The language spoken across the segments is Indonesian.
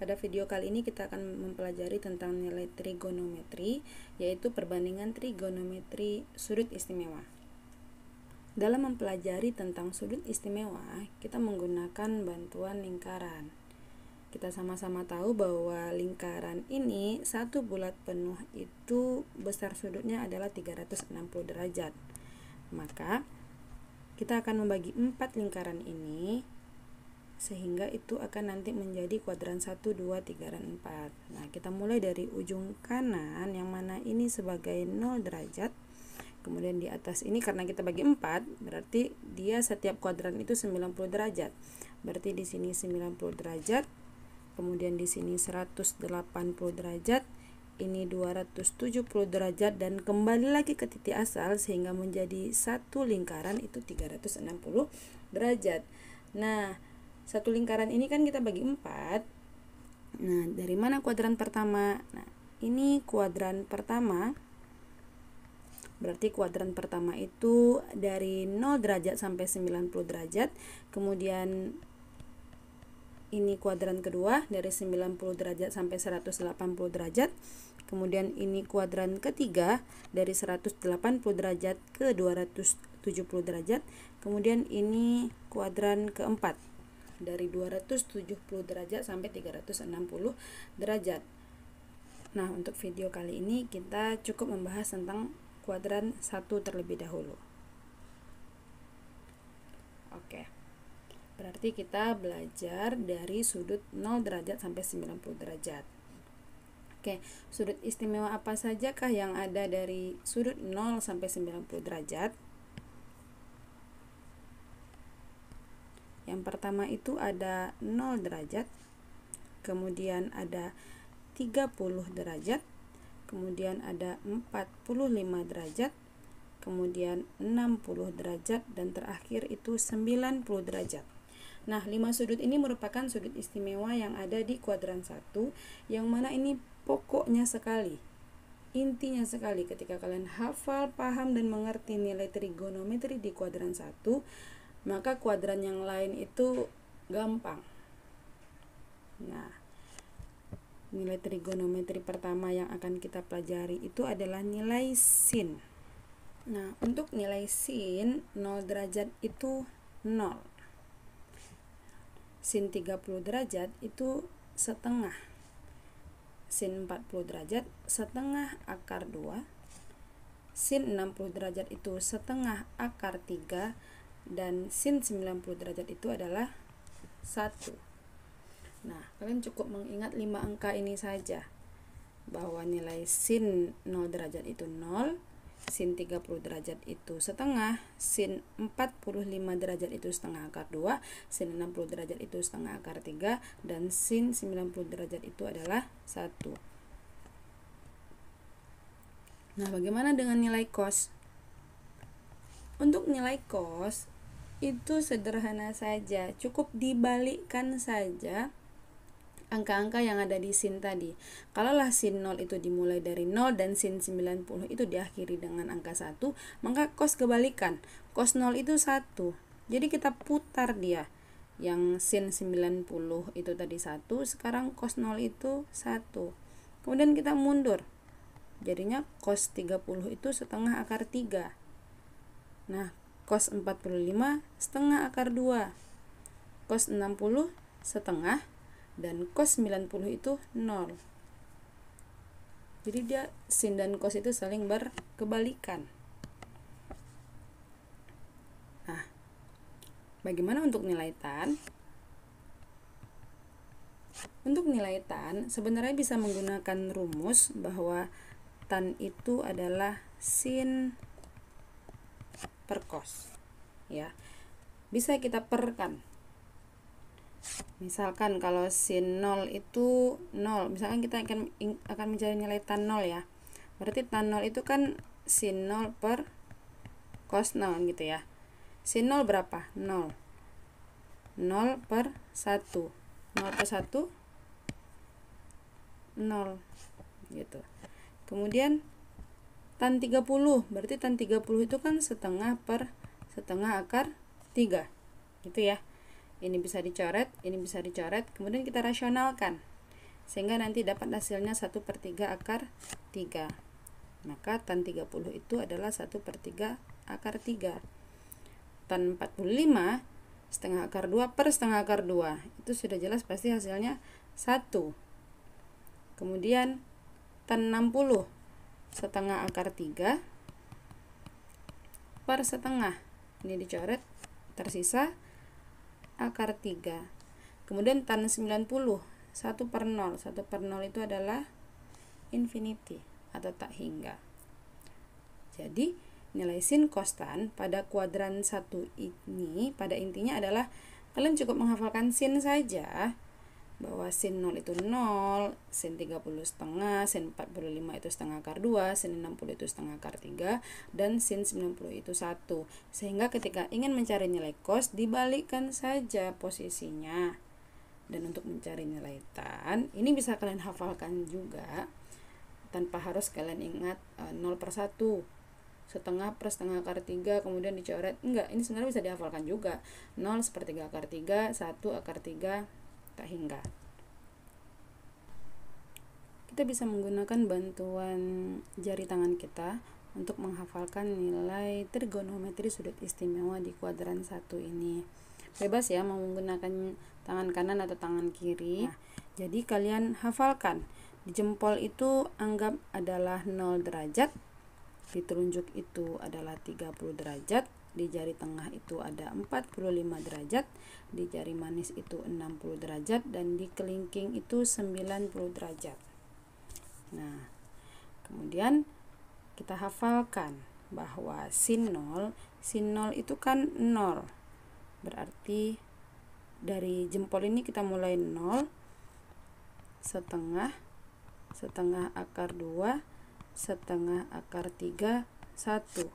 Pada video kali ini kita akan mempelajari tentang nilai trigonometri, yaitu perbandingan trigonometri sudut istimewa. Dalam mempelajari tentang sudut istimewa, kita menggunakan bantuan lingkaran. Kita sama-sama tahu bahwa lingkaran ini satu bulat penuh itu besar sudutnya adalah 360 derajat. Maka kita akan membagi 4 lingkaran ini sehingga itu akan nanti menjadi kuadran 1, 2, 3, dan 4. Nah, kita mulai dari ujung kanan yang mana ini sebagai 0 derajat. Kemudian di atas ini karena kita bagi 4, berarti dia setiap kuadran itu 90 derajat. Berarti di sini 90 derajat. Kemudian di sini 180 derajat. Ini 270 derajat dan kembali lagi ke titik asal sehingga menjadi satu lingkaran itu 360 derajat. Nah, satu lingkaran ini kan kita bagi 4. Nah, dari mana kuadran pertama? Nah, ini kuadran pertama. Berarti kuadran pertama itu dari 0 derajat sampai 90 derajat. Kemudian ini kuadran kedua dari 90 derajat sampai 180 derajat. Kemudian ini kuadran ketiga dari 180 derajat ke 270 derajat. Kemudian ini kuadran keempat dari 270 derajat sampai 360 derajat. Nah, untuk video kali ini kita cukup membahas tentang kuadran 1 terlebih dahulu. Oke. Berarti kita belajar dari sudut 0 derajat sampai 90 derajat. Oke, sudut istimewa apa sajakah yang ada dari sudut 0 sampai 90 derajat? Yang pertama itu ada 0 derajat, kemudian ada 30 derajat, kemudian ada 45 derajat, kemudian 60 derajat, dan terakhir itu 90 derajat. Nah, 5 sudut ini merupakan sudut istimewa yang ada di kuadran 1, yang mana ini pokoknya sekali, intinya sekali. Ketika kalian hafal, paham, dan mengerti nilai trigonometri di kuadran 1, maka kuadran yang lain itu gampang. Nah, nilai trigonometri pertama yang akan kita pelajari itu adalah nilai sin. Nah, untuk nilai sin 0 derajat itu 0. Sin 30 derajat itu setengah. Sin 40 derajat setengah akar 2. Sin 60 derajat itu setengah akar 3. Dan sin 90 derajat itu adalah 1. Nah, kalian cukup mengingat 5 angka ini saja, bahwa nilai sin 0 derajat itu 0, sin 30 derajat itu setengah, sin 45 derajat itu setengah akar 2, sin 60 derajat itu setengah akar 3, dan sin 90 derajat itu adalah 1. Nah, bagaimana dengan nilai cos? Untuk nilai cos itu sederhana saja, cukup dibalikkan saja angka-angka yang ada di sin tadi. Kalaulah sin 0 itu dimulai dari 0 dan sin 90 itu diakhiri dengan angka 1, maka cos kebalikan. Cos 0 itu 1. Jadi kita putar dia. Yang sin 90 itu tadi 1, sekarang cos 0 itu 1. Kemudian kita mundur. Jadinya cos 30 itu setengah akar 3. Nah, cos 45 setengah akar 2, cos 60 setengah, dan cos 90 itu 0. Jadi dia sin dan cos itu saling berkebalikan. Nah, bagaimana untuk nilai tan? Untuk nilai tan sebenarnya bisa menggunakan rumus bahwa tan itu adalah sin per cos, ya. Bisa kita perkan. Misalkan kalau sin 0 itu 0, misalkan kita akan mencari nilai tan 0, ya. Berarti tan 0 itu kan sin 0 per cos 0 gitu ya. Sin 0 berapa? 0. 0 per 1. 0 per 1 0 gitu. Kemudian tan 30, berarti tan 30 itu kan setengah per setengah akar 3 gitu ya. Ini bisa dicoret, ini bisa dicoret, kemudian kita rasionalkan. sehingga nanti dapat hasilnya 1/3 akar 3. Maka tan 30 itu adalah 1/3 akar 3. Tan 45 setengah akar 2 per setengah akar 2. Itu sudah jelas pasti hasilnya 1. Kemudian tan 60 setengah akar 3 per setengah. Ini dicoret, tersisa akar 3. Kemudian tan 90 1 per 0. 1 per 0 itu adalah infinity atau tak hingga. Jadi nilai sin kostan pada kuadran 1 ini pada intinya adalah kalian cukup menghafalkan sin saja, bahwa sin 0 itu 0, sin 30 setengah, sin 45 itu setengah akar 2, sin 60 itu setengah akar 3, dan sin 90 itu 1. Sehingga ketika ingin mencari nilai cos, dibalikkan saja posisinya. Dan untuk mencari nilai tan, ini bisa kalian hafalkan juga tanpa harus kalian ingat 0 per 1, setengah per setengah akar 3, kemudian dicoret. Enggak, ini sebenarnya bisa dihafalkan juga. 0/3 akar 3, 1 akar 3, tak hingga. Kita bisa menggunakan bantuan jari tangan kita untuk menghafalkan nilai trigonometri sudut istimewa di kuadran 1 ini. Bebas ya mau menggunakan tangan kanan atau tangan kiri. Nah, jadi kalian hafalkan, di jempol itu anggap adalah 0 derajat, di telunjuk itu adalah 30 derajat, di jari tengah itu ada 45 derajat, di jari manis itu 60 derajat, dan di kelingking itu 90 derajat. Nah, kemudian kita hafalkan bahwa sin 0 itu kan 0. Berarti dari jempol ini kita mulai 0, setengah akar 2, setengah akar 3, 1.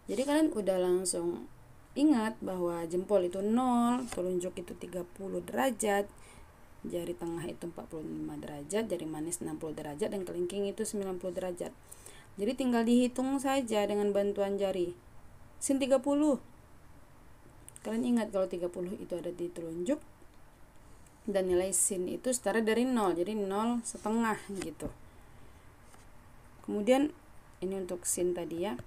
Jadi kalian udah langsung ingat bahwa jempol itu 0, telunjuk itu 30 derajat, jari tengah itu 45 derajat, jari manis 60 derajat, dan kelingking itu 90 derajat. Jadi tinggal dihitung saja dengan bantuan jari. Sin 30. Kalian ingat kalau 30 itu ada di telunjuk, dan nilai sin itu setara dari 0, jadi 0 setengah gitu. Kemudian ini untuk sin tadi ya.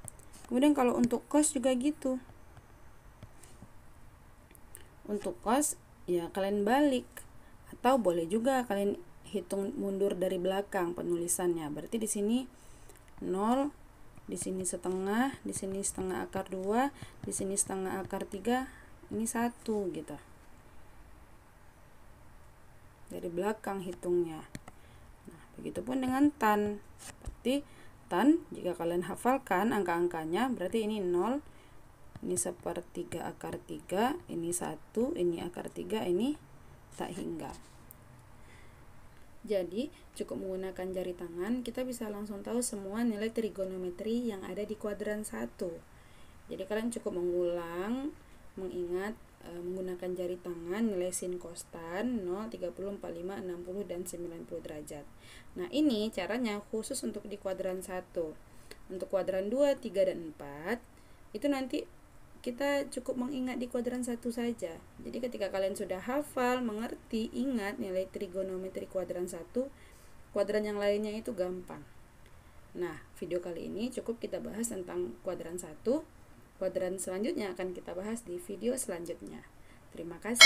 Kemudian kalau untuk cos juga gitu. Untuk cos ya kalian balik, atau boleh juga kalian hitung mundur dari belakang penulisannya. Berarti di sini 0, di sini setengah, di sini setengah akar 2, di sini setengah akar 3, ini 1 gitu. Dari belakang hitungnya. Nah, begitupun dengan tan. Berarti tan jika kalian hafalkan angka-angkanya, berarti ini 0, ini 1/3 akar 3, ini 1, ini akar 3, ini tak hingga. Jadi cukup menggunakan jari tangan kita bisa langsung tahu semua nilai trigonometri yang ada di kuadran 1. Jadi kalian cukup mengulang, mengingat menggunakan jari tangan nilai sin kostan 0, 30, 45, 60, dan 90 derajat. Nah ini caranya khusus untuk di kuadran 1. Untuk kuadran 2, 3, dan 4 itu nanti kita cukup mengingat di kuadran 1 saja. Jadi ketika kalian sudah hafal, mengerti, ingat nilai trigonometri kuadran 1, kuadran yang lainnya itu gampang. Nah video kali ini cukup kita bahas tentang kuadran 1. Kuadran selanjutnya akan kita bahas di video selanjutnya. Terima kasih.